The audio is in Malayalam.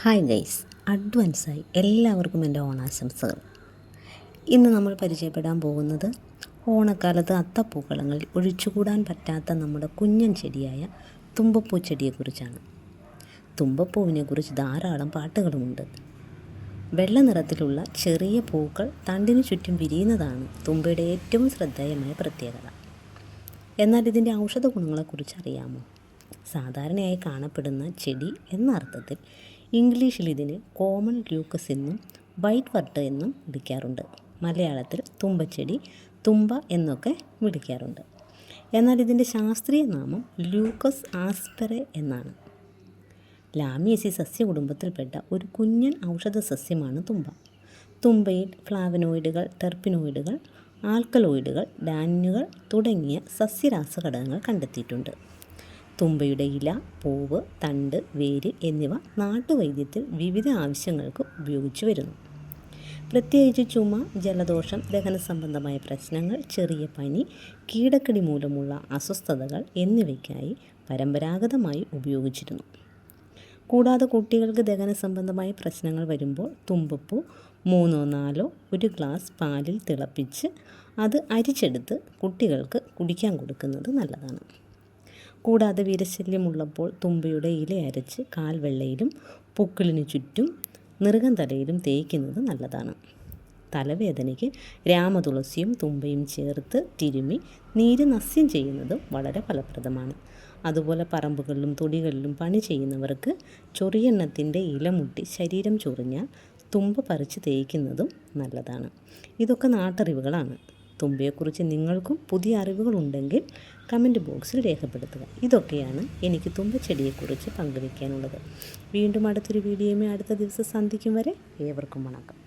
ഹായ് ഗൈസ്, അഡ്വാൻസായി എല്ലാവർക്കും എൻ്റെ ഓണാശംസകൾ. ഇന്ന് നമ്മൾ പരിചയപ്പെടാൻ പോകുന്നത് ഓണക്കാലത്ത് അത്തപ്പൂക്കളങ്ങളിൽ ഒഴിച്ചുകൂടാൻ പറ്റാത്ത നമ്മുടെ കുഞ്ഞൻ ചെടിയായ തുമ്പപ്പൂ ചെടിയെക്കുറിച്ചാണ്. തുമ്പപ്പൂവിനെക്കുറിച്ച് ധാരാളം പാട്ടുകളുമുണ്ട്. വെള്ള നിറത്തിലുള്ള ചെറിയ പൂക്കൾ തണ്ടിനു ചുറ്റും വിരിയുന്നതാണ് തുമ്പയുടെ ഏറ്റവും ശ്രദ്ധേയമായ പ്രത്യേകത. എന്നാൽ ഇതിൻ്റെ ഔഷധ ഗുണങ്ങളെക്കുറിച്ച് അറിയാമോ? സാധാരണയായി കാണപ്പെടുന്ന ചെടി എന്ന അർത്ഥത്തിൽ ഇംഗ്ലീഷിൽ ഇതിന് കോമൺ ല്യൂക്കസ് എന്നും വൈറ്റ് വർട്ട് എന്നും വിളിക്കാറുണ്ട്. മലയാളത്തിൽ തുമ്പച്ചെടി, തുമ്പ എന്നൊക്കെ വിളിക്കാറുണ്ട്. എന്നാൽ ഇതിൻ്റെ ശാസ്ത്രീയ നാമം ല്യൂക്കസ് ആസ്പെറെ എന്നാണ്. ലാമിയേസി സസ്യകുടുംബത്തിൽപ്പെട്ട ഒരു കുഞ്ഞൻ ഔഷധ സസ്യമാണ് തുമ്പ. തുമ്പയിൽ ഫ്ലാവനോയിഡുകൾ, ടെർപ്പിനോയിഡുകൾ, ആൽക്കലോയിഡുകൾ, ലാനിനുകൾ തുടങ്ങിയ സസ്യരാസഘടകങ്ങൾ കണ്ടെത്തിയിട്ടുണ്ട്. തുമ്പയുടെ ഇല, പൂവ്, തണ്ട്, വേര് എന്നിവ നാട്ടുവൈദ്യത്തിൽ വിവിധ ആവശ്യങ്ങൾക്ക് ഉപയോഗിച്ചു വരുന്നു. പ്രത്യേകിച്ച് ചുമ, ജലദോഷം, ദഹന സംബന്ധമായ പ്രശ്നങ്ങൾ, ചെറിയ പനി, കീടക്കടി മൂലമുള്ള അസ്വസ്ഥതകൾ എന്നിവയ്ക്കായി പരമ്പരാഗതമായി ഉപയോഗിച്ചിരുന്നു. കൂടാതെ കുട്ടികൾക്ക് ദഹന സംബന്ധമായ പ്രശ്നങ്ങൾ വരുമ്പോൾ തുമ്പപ്പൂ 3-4 ഒരു ഗ്ലാസ് പാലിൽ തിളപ്പിച്ച് അത് അരിച്ചെടുത്ത് കുട്ടികൾക്ക് കുടിക്കാൻ കൊടുക്കുന്നത് നല്ലതാണ്. കൂടാതെ വിരശല്യമുള്ളപ്പോൾ തുമ്പയുടെ ഇല അരച്ച് കാൽവെള്ളയിലും പൊക്കിളിന് ചുറ്റും നിറുകം തലയിലും തേയ്ക്കുന്നത് നല്ലതാണ്. തലവേദനയ്ക്ക് രാമതുളസിയും തുമ്പയും ചേർത്ത് തിരുമ്മി നീര് നസ്യം ചെയ്യുന്നതും വളരെ ഫലപ്രദമാണ്. അതുപോലെ പറമ്പുകളിലും തൊടികളിലും പണി ചെയ്യുന്നവർക്ക് ചൊറിയെണ്ണത്തിൻ്റെ ഇല മുട്ടി ശരീരം ചൊറിഞ്ഞാൽ തുമ്പ പറിച്ച് തേയ്ക്കുന്നതും നല്ലതാണ്. ഇതൊക്കെ നാട്ടറിവുകളാണ്. തുമ്പയെക്കുറിച്ച് നിങ്ങൾക്കും പുതിയ അറിവുകളുണ്ടെങ്കിൽ കമൻറ്റ് ബോക്സിൽ രേഖപ്പെടുത്തുക. ഇതൊക്കെയാണ് എനിക്ക് തുമ്പച്ചെടിയെക്കുറിച്ച് പങ്കുവയ്ക്കാനുള്ളത്. വീണ്ടും അടുത്തൊരു വീഡിയോയുമായി അടുത്ത ദിവസം സന്ധിക്കും വരെ ഏവർക്കും വണക്കം.